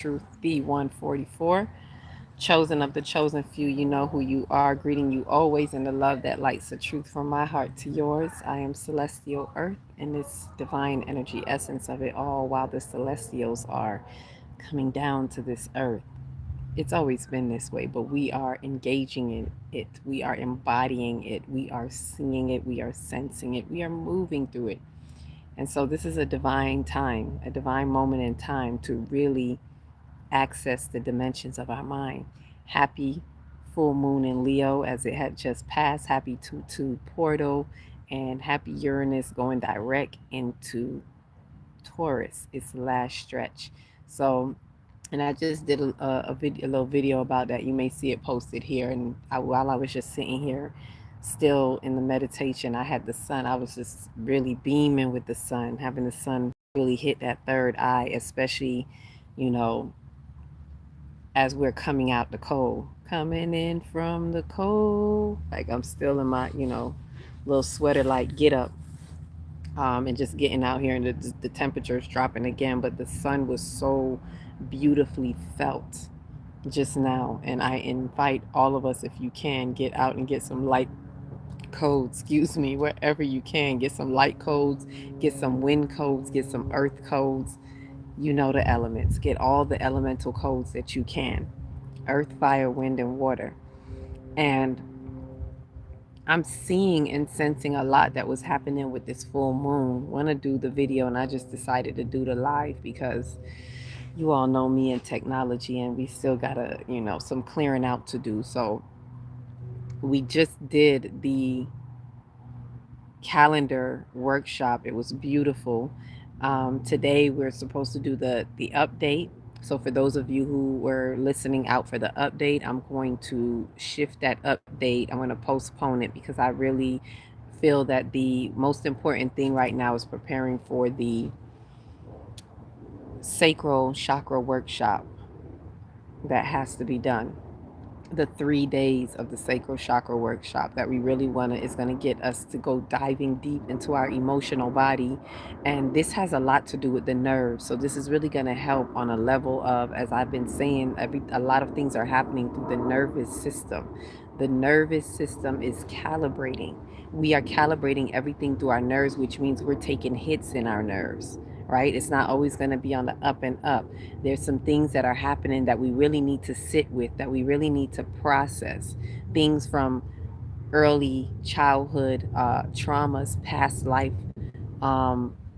Truth B144. Chosen of the chosen few, you know who you are. Greeting you always in the love that lights the truth from my heart to yours. I am Celestial Earth in this divine energy essence of it all, while the celestials are coming down to this earth. It's always been this way, but we are engaging in it. We are embodying it. We are seeing it. We are sensing it. We are moving through it. And so, this is a divine time, a divine moment in time to really access the dimensions of our mind. Happy full moon in Leo as it had just passed. Happy Tutu portal and happy Uranus going direct into Taurus. It's the last stretch. So, and I just did a little video about that. You may see it posted here. And while I was just sitting here, still in the meditation, I had the sun. I was just really beaming with the sun, having the sun really hit that third eye, especially, you know, as we're coming out the cold, coming in from the cold. Like I'm still in my, little sweater like get up, and just getting out here, and the temperature's dropping again. But the sun was so beautifully felt just now, and I invite all of us, if you can, get out and get some light codes. Excuse me, wherever you can, get some light codes, get some wind codes, get some earth codes. You know the elements. Get all the elemental codes that you can: earth, fire, wind, and water. And I'm seeing and sensing a lot that was happening with this full moon. Want to do the video, and I just decided to do the live because you all know me and technology, and we still got some clearing out to do. So we just did the calendar workshop. It was beautiful. Today we're supposed to do the update. So for those of you who were listening out for the update, I'm going to shift that update. I'm going to postpone it because I really feel that the most important thing right now is preparing for the sacral chakra workshop that has to be done. The 3 days of the sacral chakra workshop that we really want to is going to get us to go diving deep into our emotional body. And this has a lot to do with the nerves, so this is really going to help on a level of, as I've been saying, a lot of things are happening through the nervous system. The nervous system is calibrating. We are calibrating everything through our nerves, which means we're taking hits in our nerves, right? It's not always going to be on the up and up. There's some things that are happening that we really need to sit with, that we really need to process. Things from early childhood traumas, past life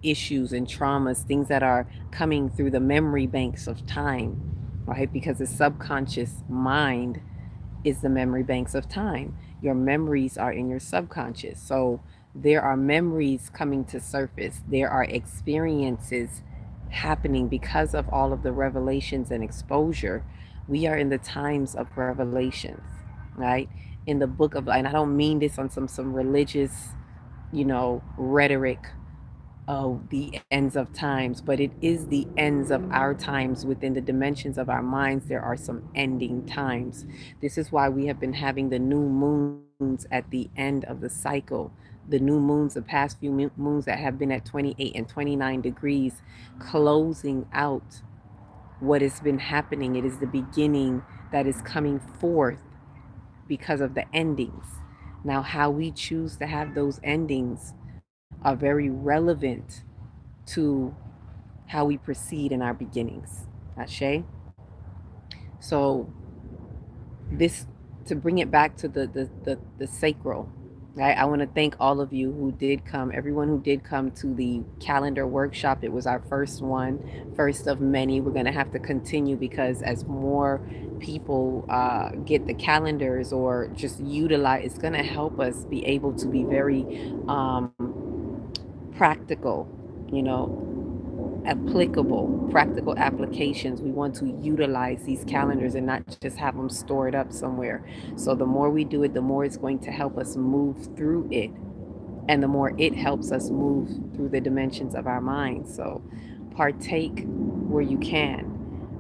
issues and traumas, things that are coming through the memory banks of time, right? Because the subconscious mind is the memory banks of time. Your memories are in your subconscious. So there are memories coming to surface. There are experiences happening because of all of the revelations and exposure. We are in the times of revelations, right? In the book of, and I don't mean this on some religious, rhetoric the ends of times, but it is the ends of our times. Within the dimensions of our minds, there are some ending times. This is why we have been having the new moons at the end of the cycle. The new moons, the past few moons that have been at 28 and 29 degrees, closing out what has been happening. It is the beginning that is coming forth because of the endings. Now, how we choose to have those endings are very relevant to how we proceed in our beginnings. Ashe? So this, to bring it back to the sacral, right? I want to thank all of you who did come, everyone who did come to the calendar workshop. It was our first one, first of many. We're going to have to continue because as more people get the calendars or just utilize, it's going to help us be able to be very practical, you know, applicable, practical applications. We want to utilize these calendars and not just have them stored up somewhere. So the more we do it, the more it's going to help us move through it. And the more it helps us move through the dimensions of our minds. So partake where you can,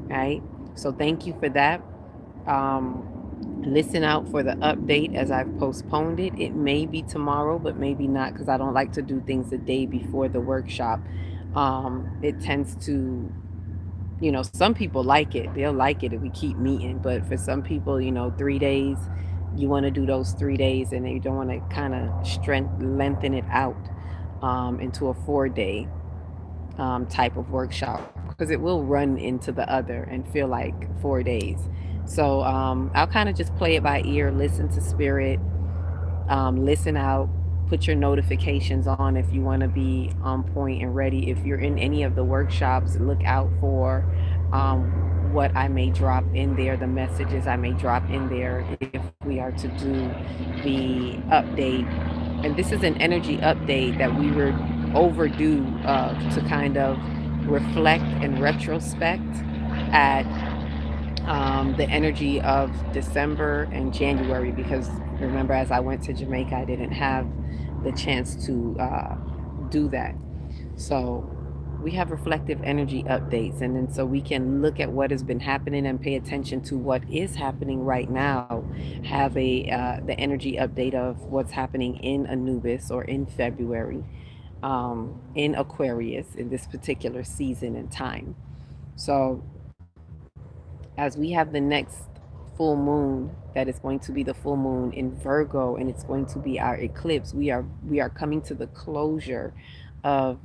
right? So thank you for that. Listen out for the update as I've postponed it. It may be tomorrow, but maybe not, because I don't like to do things the day before the workshop. It tends to Some people like it. They'll like it if we keep meeting. But for some people, 3 days, you want to do those 3 days and you don't want to kind of lengthen it out into a 4 day type of workshop because it will run into the other and feel like 4 days. So I'll kind of just play it by ear, listen to spirit, listen out, put your notifications on if you want to be on point and ready. If you're in any of the workshops, look out for what I may drop in there, the messages I may drop in there if we are to do the update. And this is an energy update that we were overdue to kind of reflect and retrospect at the energy of December and January because remember, as I went to Jamaica, I didn't have the chance to do that. So we have reflective energy updates, and then so we can look at what has been happening and pay attention to what is happening right now. Have a the energy update of what's happening in Anubis or in February, in Aquarius in this particular season and time. So as we have the next full moon that is going to be the full moon in Virgo and it's going to be our eclipse, we are coming to the closure of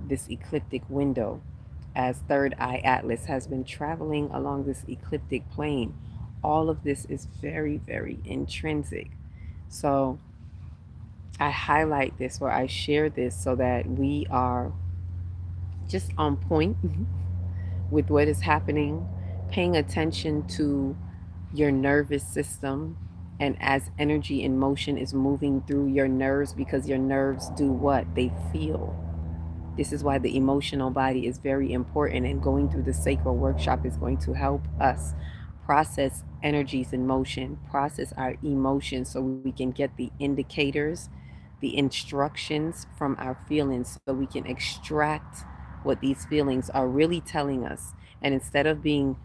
this ecliptic window as third eye Atlas has been traveling along this ecliptic plane. All of this is very, very intrinsic. So I highlight this or I share this so that we are just on point with what is happening, paying attention to your nervous system, and as energy in motion is moving through your nerves, because your nerves do what? They feel. This is why the emotional body is very important, and going through the sacral workshop is going to help us process energies in motion, process our emotions so we can get the indicators, the instructions from our feelings so we can extract what these feelings are really telling us. And instead of being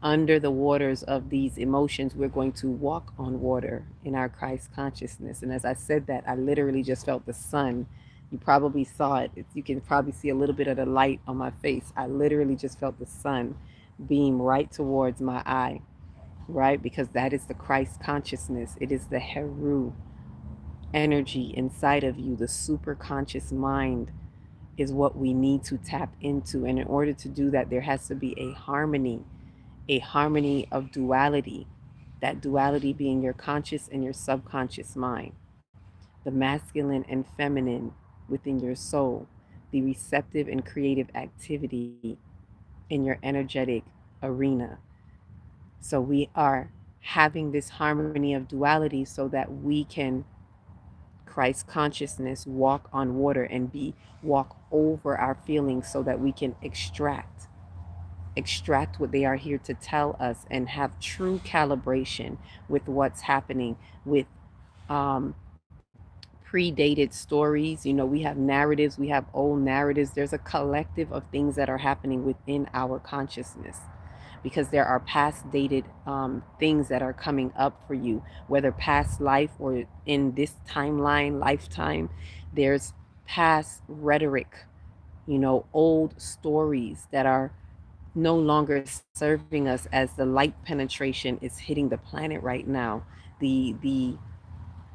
under the waters of these emotions, we're going to walk on water in our Christ consciousness. And as I said that, I literally just felt the sun. You probably saw it. You can probably see a little bit of the light on my face. I literally just felt the sun beam right towards my eye, right? Because that is the Christ consciousness. It is the Heru energy inside of you. The super conscious mind is what we need to tap into. And in order to do that, there has to be a harmony of duality, that duality being your conscious and your subconscious mind, the masculine and feminine within your soul, the receptive and creative activity in your energetic arena. So we are having this harmony of duality so that we can Christ consciousness walk on water and be walk over our feelings so that we can extract what they are here to tell us and have true calibration with what's happening with um, predated stories. We have narratives, we have old narratives. There's a collective of things that are happening within our consciousness because there are past dated things that are coming up for you, whether past life or in this timeline, lifetime. There's past rhetoric, old stories that are no longer serving us as the light penetration is hitting the planet right now. The the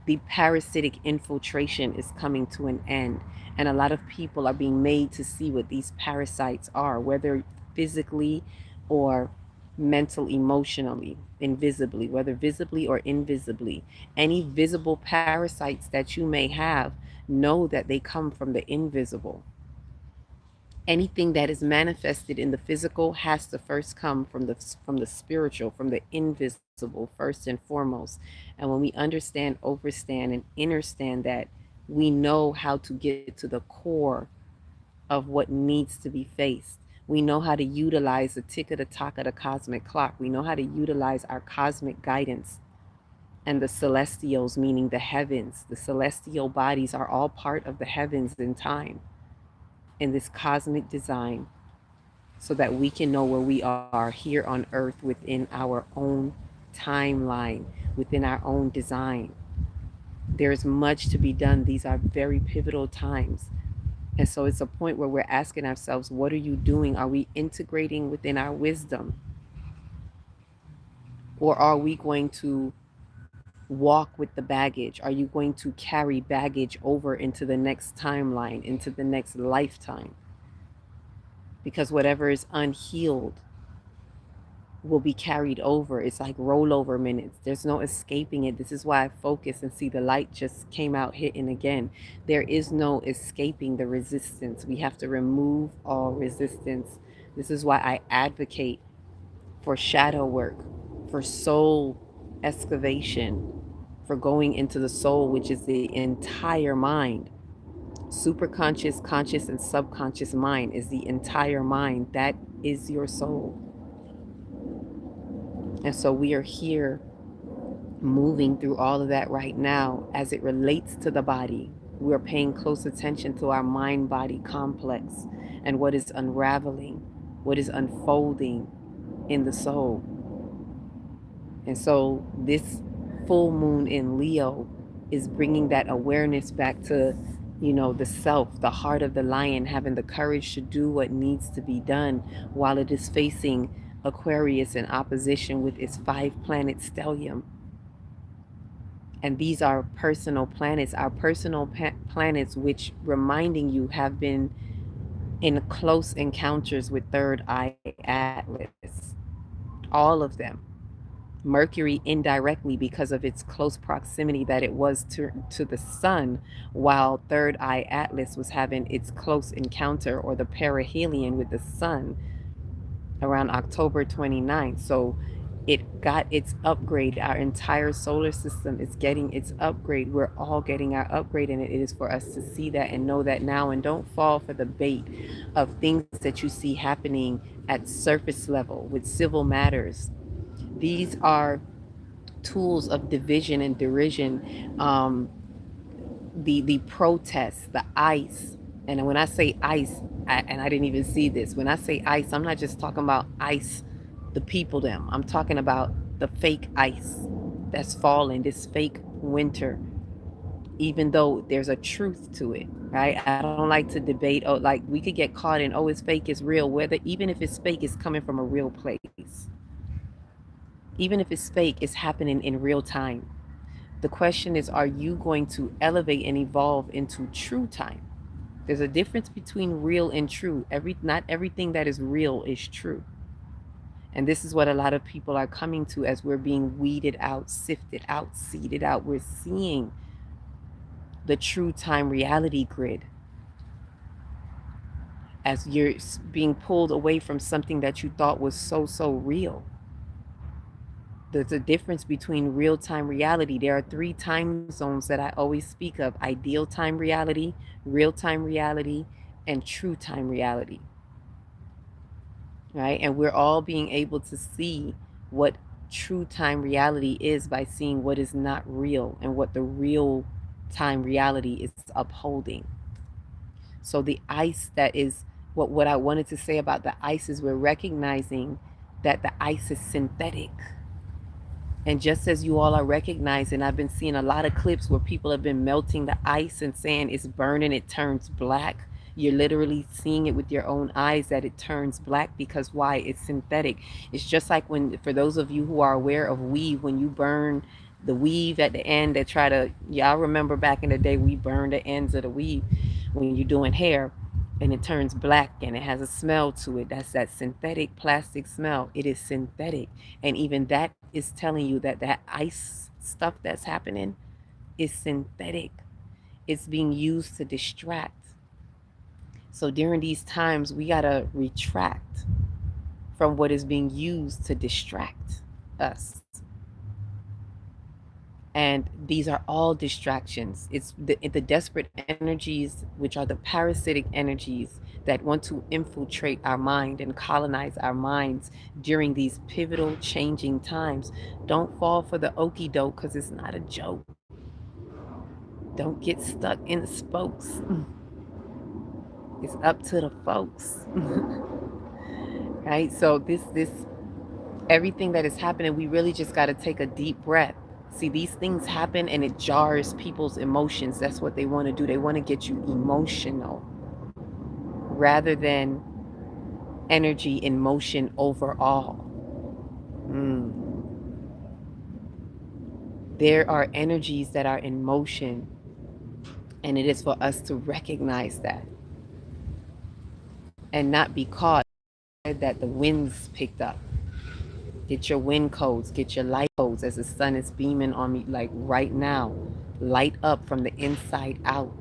the parasitic infiltration is coming to an end, and a lot of people are being made to see what these parasites are, whether physically or mental, emotionally, invisibly, whether visibly or invisibly. Any visible parasites that you may have, know that they come from the invisible. Anything that is manifested in the physical has to first come from the spiritual, from the invisible first and foremost. And when we understand, overstand, and understand that, we know how to get to the core of what needs to be faced. We know how to utilize the tick of the talk of the cosmic clock. We know how to utilize our cosmic guidance and the celestials, meaning the heavens. The celestial bodies are all part of the heavens in time, in this cosmic design, so that we can know where we are here on earth within our own timeline, within our own design. There is much to be done. These are very pivotal times. And so it's a point where we're asking ourselves, what are you doing? Are we integrating within our wisdom? Or are we going to walk with the baggage? Are you going to carry baggage over into the next timeline, into the next lifetime? Because whatever is unhealed will be carried over. It's like rollover minutes. There's no escaping it. This is why I focus and see the light just came out hitting again. There is no escaping the resistance. We have to remove all resistance. This is why I advocate for shadow work, for soul excavation, for going into the soul, which is the entire mind. Superconscious, conscious, and subconscious mind is the entire mind. That is your soul. And so we are here moving through all of that right now as it relates to the body. We're paying close attention to our mind body complex and what is unraveling, what is unfolding in the soul. And so this full moon in Leo is bringing that awareness back to, the self, the heart of the lion, having the courage to do what needs to be done while it is facing Aquarius in opposition with its 5-planet stellium. And these are personal planets, our personal planets, which, reminding you, have been in close encounters with Third Eye Atlas. All of them. Mercury indirectly because of its close proximity that it was to the sun, while Third Eye Atlas was having its close encounter, or the perihelion, with the sun around October 29th. So it got its upgrade. Our entire solar system is getting its upgrade. We're all getting our upgrade, and it is for us to see that and know that now, and don't fall for the bait of things that you see happening at surface level with civil matters. These are tools of division and derision. The protests, the ICE, and when I say ICE, and I didn't even see this. When I say ICE, I'm not just talking about ICE, the people them. I'm talking about the fake ice that's falling, this fake winter, even though there's a truth to it, right? I don't like to debate, oh, like we could get caught in, oh, it's fake, it's real, whether, even if it's fake, it's coming from a real place. Even if it's fake, it's happening in real time. The question is, are you going to elevate and evolve into true time? There's a difference between real and true. Not everything that is real is true. And this is what a lot of people are coming to as we're being weeded out, sifted out, seeded out. We're seeing the true time reality grid as you're being pulled away from something that you thought was so real. There's a difference between real-time reality. There are 3 time zones that I always speak of: ideal time reality, real-time reality, and true time reality. Right? And we're all being able to see what true time reality is by seeing what is not real and what the real time reality is upholding. So the ice that is what I wanted to say about the ice is, we're recognizing that the ice is synthetic. And just as you all are recognizing, I've been seeing a lot of clips where people have been melting the ice and saying it's burning, it turns black. You're literally seeing it with your own eyes that it turns black, because why? It's synthetic. It's just like when, for those of you who are aware of weave, when you burn the weave at the end, that try to, y'all remember back in the day, we burned the ends of the weave when you're doing hair, and it turns black and it has a smell to it. That's that synthetic plastic smell. It is synthetic. And even that is telling you that that ice stuff that's happening is synthetic. It's being used to distract. So during these times, we got to retract from what is being used to distract us. And these are all distractions. It's the desperate energies, which are the parasitic energies that want to infiltrate our mind and colonize our minds during these pivotal changing times. Don't fall for the okie doke, because it's not a joke. Don't get stuck in the spokes. It's up to the folks. Right? So this everything that is happening, we really just got to take a deep breath. See, these things happen and it jars people's emotions. That's what they want to do. They want to get you emotional. rather than energy in motion overall. There are energies that are in motion, and it is for us to recognize that and not be caught that the winds picked up. Get your wind codes, get your light codes as the sun is beaming on me, like right now. Light up from the inside out.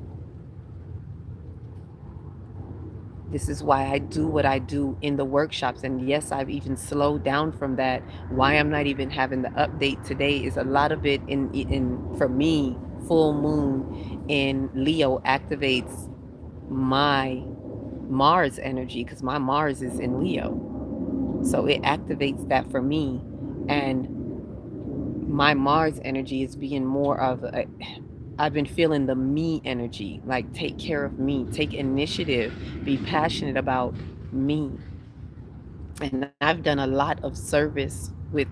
This is why I do what I do in the workshops. And yes, I've even slowed down from that. Why I'm not even having the update today is a lot of it in for me, full moon in Leo activates my Mars energy because my Mars is in Leo. So it activates that for me. And my Mars energy is being more of a, I've been feeling the me energy, like take care of me, take initiative, be passionate about me. And I've done a lot of service with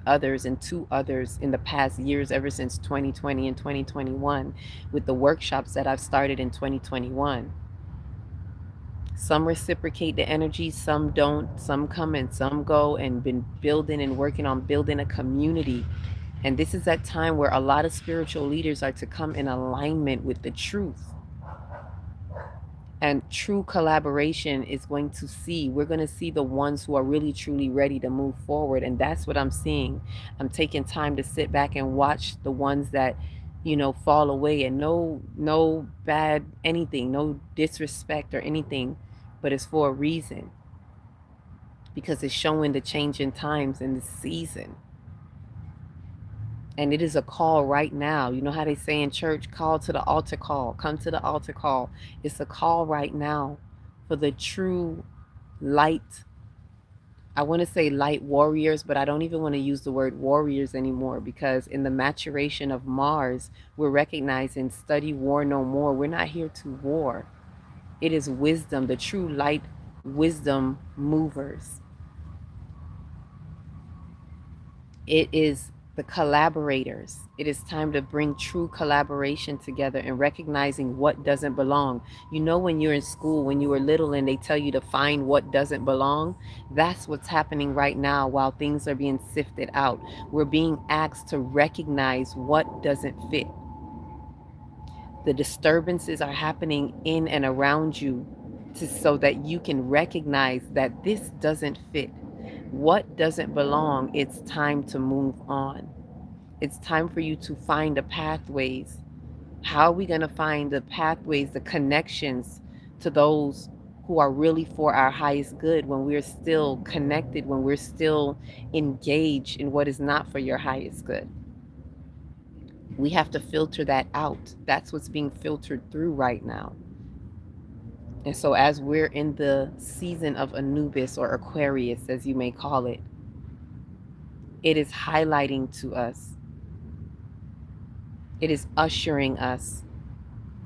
others and to others in the past years, ever since 2020 and 2021, with the workshops that I've started in 2021. Some reciprocate the energy, some don't, some come and some go, and been building and working on building a community. And this is that time where a lot of spiritual leaders are to come in alignment with the truth. And true collaboration is going to see, we're going to see the ones who are really truly ready to move forward. And that's what I'm seeing. I'm taking time to sit back and watch the ones that, fall away, and no bad anything, no disrespect or anything, but it's for a reason, because it's showing the change in times in the season. And it is a call right now. You know how they say in church, call to the altar call, come to the altar call. It's a call right now for the true light. I want to say light warriors, but I don't even want to use the word warriors anymore, because in the maturation of Mars, we're recognizing study war no more. We're not here to war. It is wisdom, the true light wisdom movers. It is the collaborators. It is time to bring true collaboration together and recognizing what doesn't belong. When you're in school, when you were little and they tell you to find what doesn't belong, that's what's happening right now while things are being sifted out. We're being asked to recognize what doesn't fit. The disturbances are happening in and around you so that you can recognize that this doesn't fit. What doesn't belong, it's time to move on. It's time for you to find the pathways. How are we going to find the pathways, the connections to those who are really for our highest good when we're still connected, when we're still engaged in what is not for your highest good? We have to filter that out. That's what's being filtered through right now. And so as we're in the season of Anubis, or Aquarius, as you may call it, it is highlighting to us, it is ushering us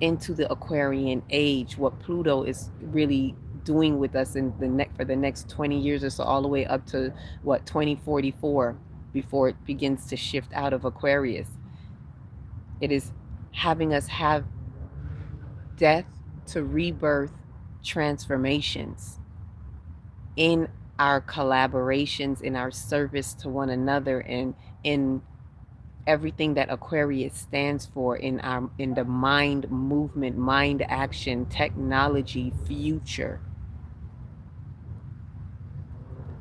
into the Aquarian age, what Pluto is really doing with us in for the next 20 years or so, all the way up to 2044, before it begins to shift out of Aquarius. It is having us have death to rebirth transformations in our collaborations, in our service to one another, and in everything that Aquarius stands for in the mind movement, mind action, technology, future.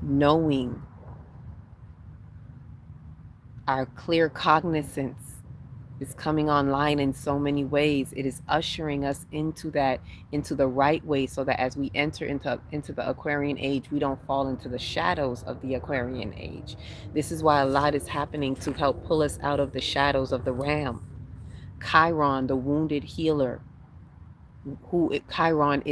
Knowing, our clear cognizance is coming online in so many ways. It is ushering us into the right way, so that as we enter into the Aquarian age, we don't fall into the shadows of the Aquarian age. This is why a lot is happening to help pull us out of the shadows of the Ram. Chiron, the wounded healer, Chiron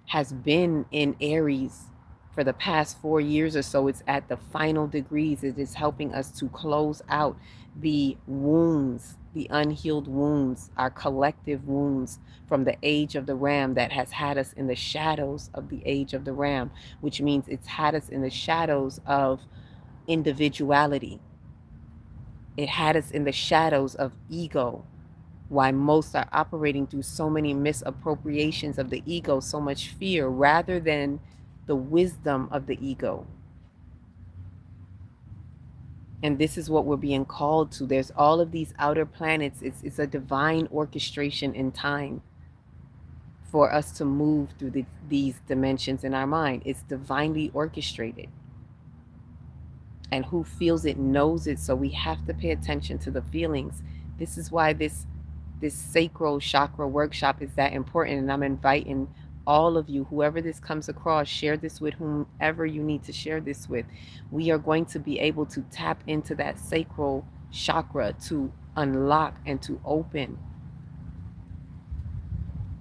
has been in Aries for the past 4 years or so. It's at the final degrees. It is helping us to close out the wounds, the unhealed wounds, our collective wounds from the age of the Ram that has had us in the shadows of the age of the Ram, which means it's had us in the shadows of individuality. It had us in the shadows of ego. why most are operating through so many misappropriations of the ego, so much fear, rather than the wisdom of the ego. And this is what we're being called to. There's all of these outer planets. It's a divine orchestration in time for us to move through these dimensions in our mind. It's divinely orchestrated. And who feels it knows it. So we have to pay attention to the feelings. This is why this sacral chakra workshop is that important. And I'm inviting all of you, whoever this comes across, share this with whomever you need to share this with. We are going to be able to tap into that sacral chakra to unlock and to open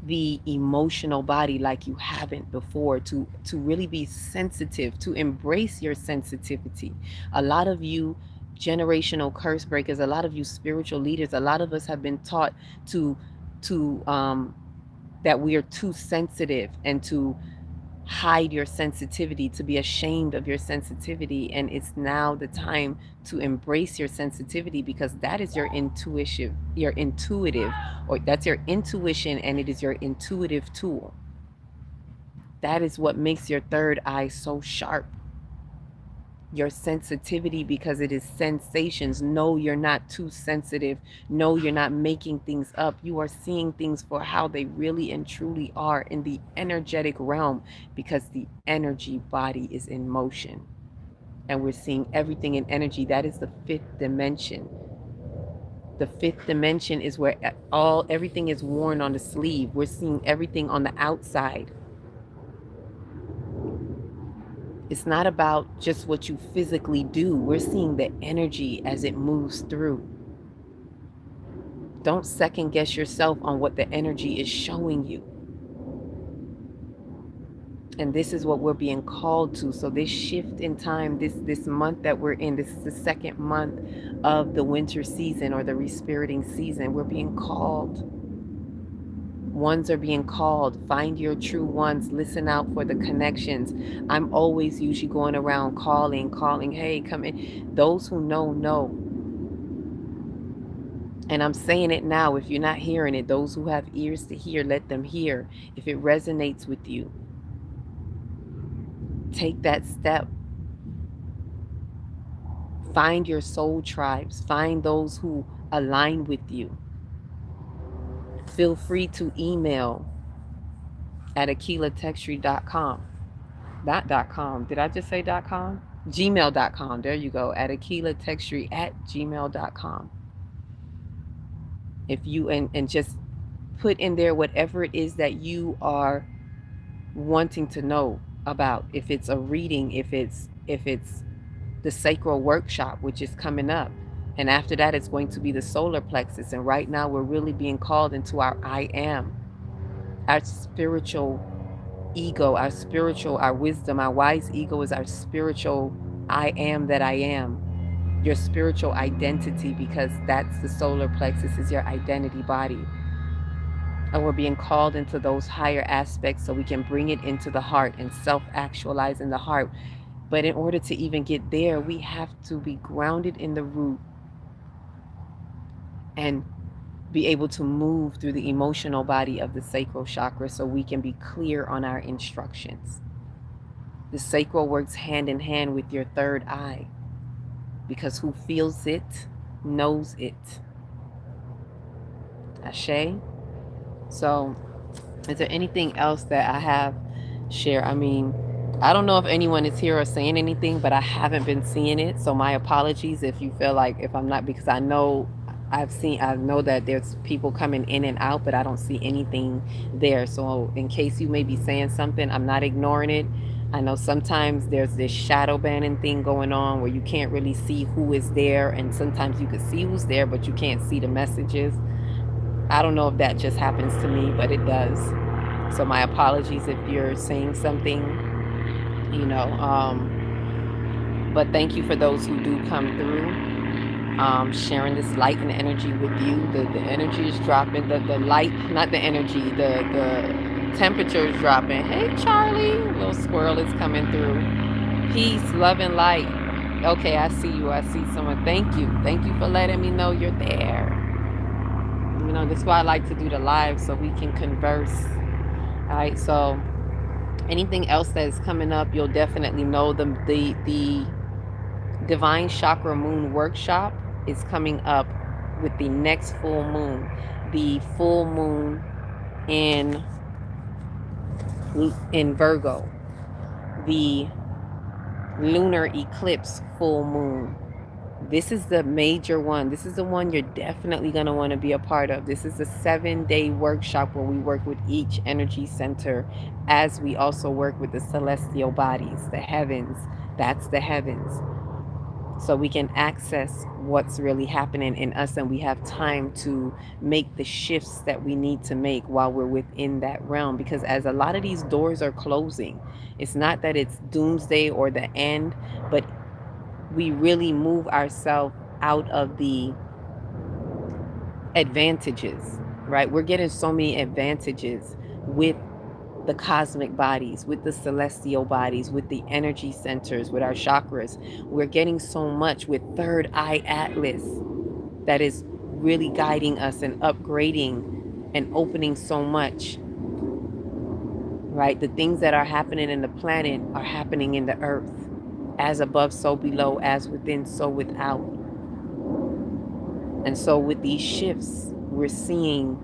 the emotional body like you haven't before, to really be sensitive, to embrace your sensitivity. A lot of you generational curse breakers, a lot of you spiritual leaders, a lot of us have been taught to that we are too sensitive and to hide your sensitivity, to be ashamed of your sensitivity. And it's now the time to embrace your sensitivity, because that is your intuitive, or that's your intuition, and it is your intuitive tool. That is what makes your third eye so sharp. Your sensitivity, because it is sensations. No, you're not too sensitive. No, you're not making things up. You are seeing things for how they really and truly are in the energetic realm, because the energy body is in motion. And we're seeing everything in energy. That is the fifth dimension. The fifth dimension is where everything is worn on the sleeve. We're seeing everything on the outside. It's not about just what you physically do. We're seeing the energy as it moves through. Don't second guess yourself on what the energy is showing you. And this is what we're being called to. So this shift in time, this month that we're in, this is the second month of the winter season, or the respiriting season. We're being called. Ones are being called. Find your true ones. Listen out for the connections. I'm always usually going around calling, hey, come in. Those who know. And I'm saying it now. If you're not hearing it, those who have ears to hear, let them hear. If it resonates with you, take that step. Find your soul tribes. Find those who align with you. Feel free to email at akilatextry.com. Not .com. Did I just say .com? Gmail.com. There you go. At akilatextry@gmail.com. If you and just put in there whatever it is that you are wanting to know about. If it's a reading, if it's the sacral workshop, which is coming up. And after that, it's going to be the solar plexus. And right now, we're really being called into our I am, our spiritual ego, our wisdom. Our wise ego is our spiritual I am that I am, your spiritual identity, because that's the solar plexus, is your identity body. And we're being called into those higher aspects so we can bring it into the heart and self-actualize in the heart. But in order to even get there, we have to be grounded in the root and be able to move through the emotional body of the sacral chakra so we can be clear on our instructions. The sacral works hand in hand with your third eye, because who feels it knows it. Ashe? So, is there anything else that I have share? I mean, I don't know if anyone is here or saying anything, but I haven't been seeing it. So my apologies if you feel like if I'm not, because I know that there's people coming in and out, but I don't see anything there. So in case you may be saying something, I'm not ignoring it. I know sometimes there's this shadow banning thing going on where you can't really see who is there, and sometimes you can see who's there, but you can't see the messages. I don't know if that just happens to me, but it does. So my apologies if you're saying something, but thank you for those who do come through, sharing this light and energy with you. The energy is dropping, the light, not the energy, the temperature is dropping. Hey, Charlie, little squirrel is coming through. Peace, love, and light. Okay, I see you. I see someone. Thank you for letting me know you're there. That's why I like to do the live so we can converse. All right. So anything else that is coming up, you'll definitely know. The Divine Chakra Moon Workshop is coming up with the next full moon. The full moon in Virgo. The lunar eclipse full moon. This is the major one. This is the one you're definitely going to want to be a part of. This is a 7-day workshop where we work with each energy center as we also work with the celestial bodies, the heavens. That's the heavens. So we can access what's really happening in us, and we have time to make the shifts that we need to make while we're within that realm. Because as a lot of these doors are closing, it's not that it's doomsday or the end, but we really move ourselves out of the advantages, right? We're getting so many advantages with the cosmic bodies, with the celestial bodies, with the energy centers, with our chakras. We're getting so much with Third Eye Atlas that is really guiding us and upgrading and opening so much, right? The things that are happening in the planet are happening in the earth. As above, so below, as within, so without. And so with these shifts, we're seeing,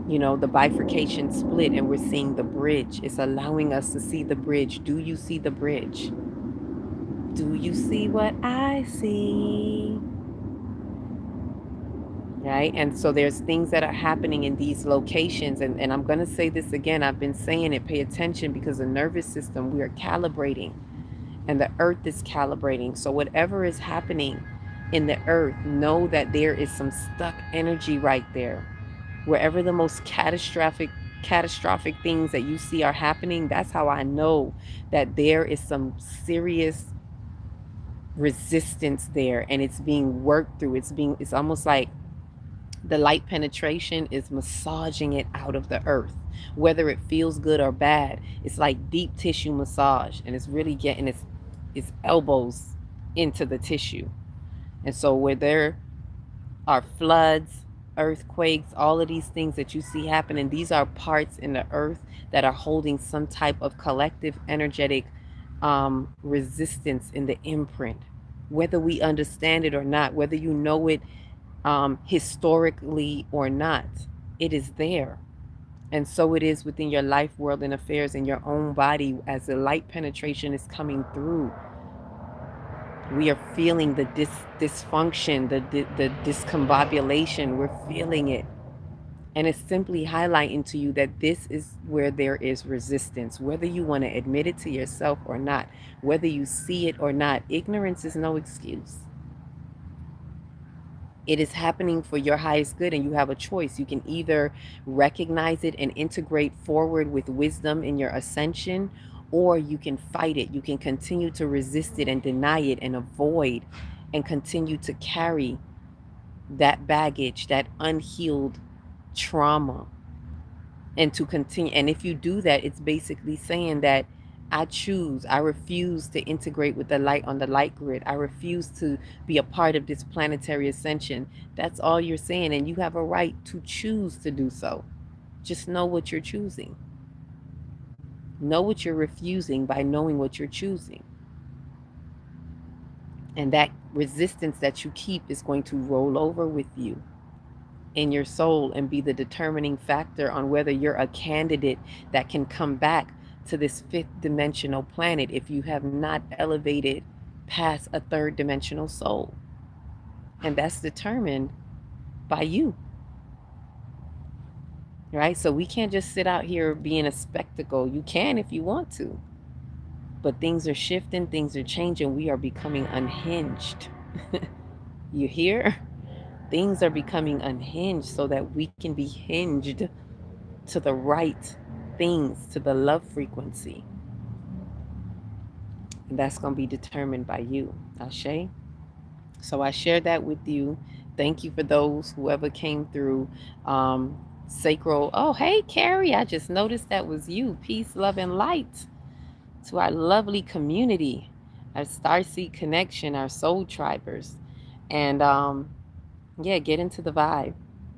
the bifurcation split, and we're seeing the bridge. It's allowing us to see the bridge. Do you see the bridge? Do you see what I see? Right? And so there's things that are happening in these locations. And I'm going to say this again. I've been saying it. Pay attention, because the nervous system, we are calibrating, and the earth is calibrating. So whatever is happening in the earth, know that there is some stuck energy right there. Wherever the most catastrophic things that you see are happening, that's how I know that there is some serious resistance there, and it's being worked through. It's almost like the light penetration is massaging it out of the earth, whether it feels good or bad. It's like deep tissue massage, and it's really getting its elbows into the tissue. And so where there are floods, earthquakes, all of these things that you see happening, these are parts in the earth that are holding some type of collective energetic resistance in the imprint. Whether we understand it or not, whether you know it historically or not, it is there. And so it is within your life, world, and affairs in your own body. As the light penetration is coming through, we are feeling the dysfunction, the discombobulation. We're feeling it. And it's simply highlighting to you that this is where there is resistance, whether you want to admit it to yourself or not, whether you see it or not. Ignorance is no excuse. It is happening for your highest good, and you have a choice. You can either recognize it and integrate forward with wisdom in your ascension, or you can fight it. You can continue to resist it and deny it and avoid and continue to carry that baggage, that unhealed trauma, and to continue. And if you do that, it's basically saying that I refuse to integrate with the light on the light grid. I refuse to be a part of this planetary ascension. That's all you're saying, and you have a right to choose to do so. Just know what you're choosing. Know what you're refusing by knowing what you're choosing. And that resistance that you keep is going to roll over with you in your soul and be the determining factor on whether you're a candidate that can come back to this 5th dimensional planet if you have not elevated past a 3rd dimensional soul. And that's determined by you. Right? So we can't just sit out here being a spectacle. You can if you want to. But things are shifting, things are changing. We are becoming unhinged. You hear? Things are becoming unhinged so that we can be hinged to the right things, to the love frequency. And that's going to be determined by you. Ashe? So I shared that with you. Thank you for those, whoever came through. Sacral. Oh, hey, Carrie. I just noticed that was you. Peace, love, and light to our lovely community, our Starseed Connection, our soul tribers. And yeah, get into the vibe.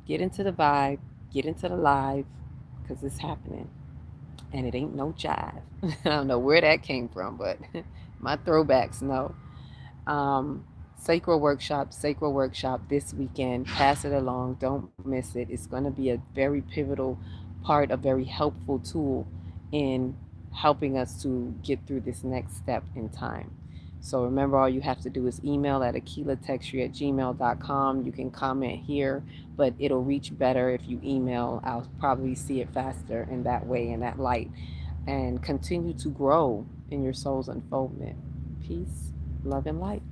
Get into the vibe, get into the live, because it's happening. And it ain't no jive. I don't know where that came from, but my throwbacks know. Um, Sacral Workshop this weekend. Pass it along. Don't miss it. It's going to be a very pivotal part, a very helpful tool in helping us to get through this next step in time. So remember, all you have to do is email at akilatextry@gmail.com. You can comment here, but it'll reach better if you email. I'll probably see it faster in that way, in that light, and continue to grow in your soul's unfoldment. Peace, love, and light.